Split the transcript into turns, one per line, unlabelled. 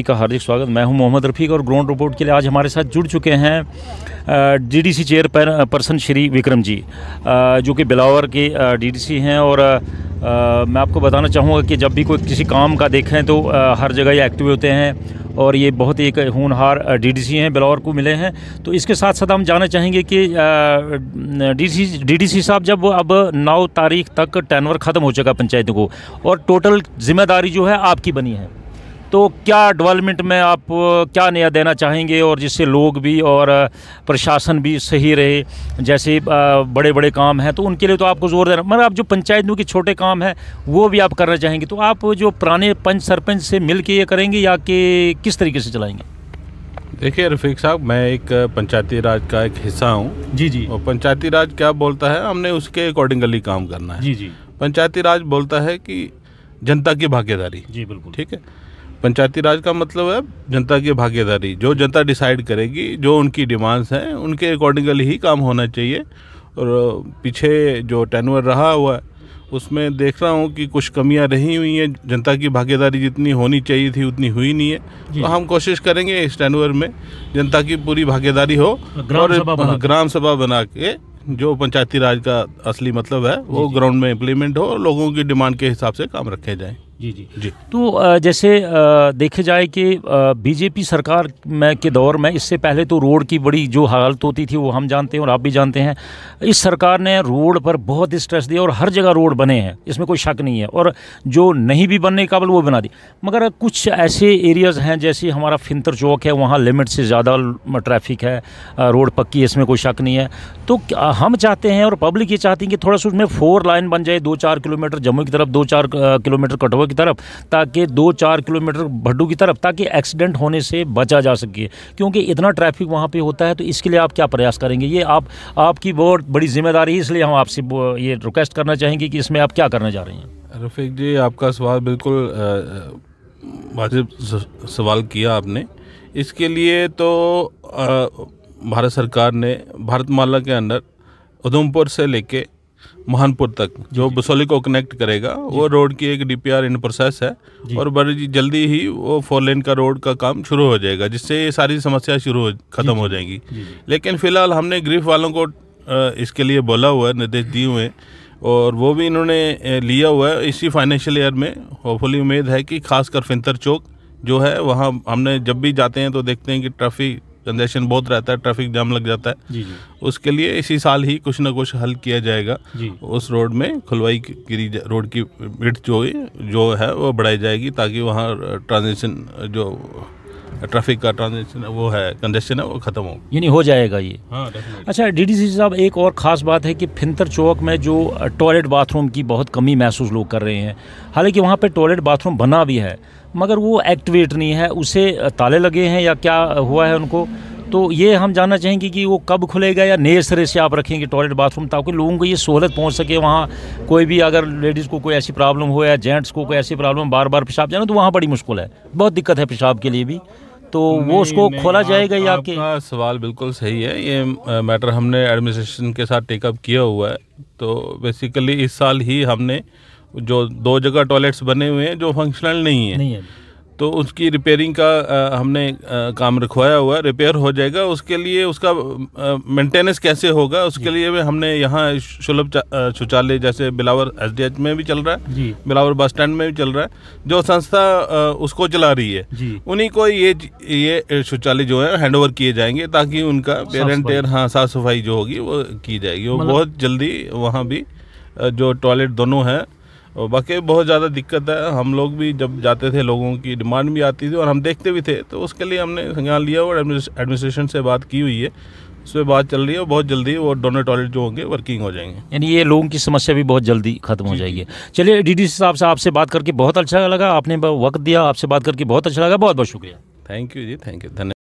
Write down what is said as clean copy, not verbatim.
का हार्दिक स्वागत। मैं हूं मोहम्मद रफ़ीक और ग्राउंड रिपोर्ट के लिए आज हमारे साथ जुड़ चुके हैं डीडीसी चेयरपर्सन श्री विक्रम जी, जो कि बिलावर के डीडीसी हैं। और मैं आपको बताना चाहूँगा कि जब भी कोई किसी काम का देखें तो हर जगह ये एक्टिव होते हैं और ये बहुत ही एक होनहार डीडीसी हैं, बिलावर को मिले हैं। तो इसके साथ साथ हम जानना चाहेंगे कि डीडीसी साहब, जब अब 9 तारीख तक टेनवर ख़त्म हो चुका पंचायतों को और टोटल जिम्मेदारी जो है आपकी बनी है, तो क्या डेवलपमेंट में आप क्या नया देना चाहेंगे और जिससे लोग भी और प्रशासन भी सही रहे? जैसे बड़े बड़े काम हैं तो उनके लिए तो आपको जोर देना, मगर आप जो पंचायतों के छोटे काम हैं वो भी आप करना चाहेंगे, तो आप जो पुराने पंच सरपंच से मिल के ये करेंगे या कि किस तरीके से चलाएंगे?
देखिए रफ़ीक साहब, मैं एक पंचायती राज का एक हिस्सा हूँ।
जी जी।
और पंचायती राज क्या बोलता है, हमने उसके अकॉर्डिंगली काम करना है।
जी जी।
पंचायती राज बोलता है कि जनता की भागीदारी।
जी बिल्कुल, ठीक है।
पंचायती राज का मतलब है जनता की भागीदारी, जो जनता डिसाइड करेगी, जो उनकी डिमांड्स हैं उनके अकॉर्डिंगली ही काम होना चाहिए। और पीछे जो टेन्योर रहा हुआ है उसमें देख रहा हूँ कि कुछ कमियां रही हुई हैं, जनता की भागीदारी जितनी होनी चाहिए थी उतनी हुई नहीं है। तो हम कोशिश करेंगे इस टेन्योर में जनता की पूरी भागीदारी हो और ग्राम सभा बना के जो पंचायती राज का असली मतलब है वो ग्राउंड में इम्प्लीमेंट हो और लोगों की डिमांड के हिसाब से काम रखे जाएं।
जी जी जी। तो जैसे देखे जाए कि बीजेपी सरकार में के दौर में इससे पहले तो रोड की बड़ी जो हालत होती थी वो हम जानते हैं और आप भी जानते हैं। इस सरकार ने रोड पर बहुत स्ट्रेस दिया और हर जगह रोड बने हैं, इसमें कोई शक नहीं है, और जो नहीं भी बनने काबिल वो बना दी। मगर कुछ ऐसे एरियाज़ हैं जैसे हमारा फिंतर चौक है, वहाँ लिमिट से ज़्यादा ट्रैफिक है, रोड पक्की है, इसमें कोई शक नहीं है। तो हम चाहते हैं और पब्लिक ये चाहती है कि थोड़ा सा उसमें 4 लाइन बन जाए, 2-4 किलोमीटर जम्मू की तरफ, 2-4 किलोमीटर कठुआ की तरफ, ताकि 2-4 किलोमीटर भड्डू की तरफ, ताकि एक्सीडेंट होने से बचा जा सके, क्योंकि इतना ट्रैफिक वहाँ पे होता है। तो इसके लिए आप क्या प्रयास करेंगे? ये आपकी बहुत बड़ी जिम्मेदारी है, इसलिए हम आपसे ये रिक्वेस्ट करना चाहेंगे कि इसमें आप क्या करने जा रहे हैं।
रफ़ीक जी, आपका सवाल बिल्कुल वाजिब सवाल किया आपने। इसके लिए तो भारत सरकार ने भारतमाला के अंदर उधमपुर से लेके महानपुर तक जो बसोली को कनेक्ट करेगा वो रोड की एक डीपीआर इन प्रोसेस है और बड़ी जल्दी ही वो 4 लेन का रोड का काम शुरू हो जाएगा, जिससे ये सारी समस्या खत्म हो जाएंगी। लेकिन फिलहाल हमने ग्रीफ वालों को इसके लिए बोला हुआ है, निर्देश दिए हुए हैं और वो भी इन्होंने लिया हुआ है। इसी फाइनेंशियल ईयर में होपफुली उम्मीद है कि खासकर फिंतर चौक जो है वहाँ हमने जब भी जाते हैं तो देखते हैं कि ट्रैफिक कंजेशन बहुत रहता है, ट्रैफिक जाम लग जाता है। जी जी। उसके लिए इसी साल ही कुछ ना कुछ हल किया जाएगा। उस रोड में खुलवाई की रोड की विड्थ जो है वो बढ़ाई जाएगी, ताकि वहाँ ट्रांजिशन जो ट्रैफिक का ट्रांजिशन वो है, कंजेशन है, वो खत्म हो,
यानी हो जाएगा ये। हाँ। अच्छा डीडीसी साहब, एक और ख़ास बात है कि फिंतर चौक में जो टॉयलेट बाथरूम की बहुत कमी महसूस लोग कर रहे हैं। हालांकि वहाँ पे टॉयलेट बाथरूम बना भी है मगर वो एक्टिवेट नहीं है, उसे ताले लगे हैं या क्या हुआ है उनको। तो ये हम जानना चाहेंगे कि वो कब खुलेगा या नए सिरे से आप रखेंगे टॉयलेट बाथरूम, ताकि लोगों को ये सहूलत पहुंच सके। वहाँ कोई भी अगर लेडीज़ को कोई ऐसी प्रॉब्लम हो या जेंट्स को कोई ऐसी प्रॉब्लम, बार बार पेशाब जाना, तो वहाँ बड़ी मुश्किल है, बहुत दिक्कत है पेशाब के लिए भी। तो वो उसको खोला जाएगा या आपके?
आपका सवाल बिल्कुल सही है। ये मैटर हमने एडमिनिस्ट्रेशन के साथ टेकअप किया हुआ है। तो बेसिकली इस साल ही हमने जो 2 जगह टॉयलेट्स बने हुए हैं जो फंक्शनल नहीं है, तो उसकी रिपेयरिंग का हमने काम रखवाया हुआ है। रिपेयर हो जाएगा, उसके लिए उसका मेंटेनेंस कैसे होगा उसके लिए हमने यहाँ सुलभ शौचालय जैसे बिलावर एसडीएच में भी चल रहा है, बिलावर बस स्टैंड में भी चल रहा है, जो संस्था उसको चला रही है, उन्हीं को ये शौचालय जो है हैंड ओवर किए जाएंगे, ताकि उनका पेरेंटेयर साफ सफाई जो होगी वो की जाएगी। वो बहुत जल्दी वहाँ भी जो टॉयलेट दोनों हैं, और बाकी बहुत ज़्यादा दिक्कत है। हम लोग भी जब जाते थे लोगों की डिमांड भी आती थी और हम देखते भी थे, तो उसके लिए हमने संज्ञान लिया और एडमिनिस्ट्रेशन से बात की हुई है, उस पर बात चल रही है। बहुत जल्दी वो दोनों टॉयलेट जो होंगे वर्किंग हो जाएंगे,
यानी ये लोगों की समस्या भी बहुत जल्दी खत्म हो जाएगी। चलिए डीडीसी साहब से आपसे बात करके बहुत अच्छा लगा, आपने वक्त दिया, आपसे बात करके बहुत अच्छा लगा, बहुत बहुत शुक्रिया।
Thank you ji, thank you, धन्यवाद।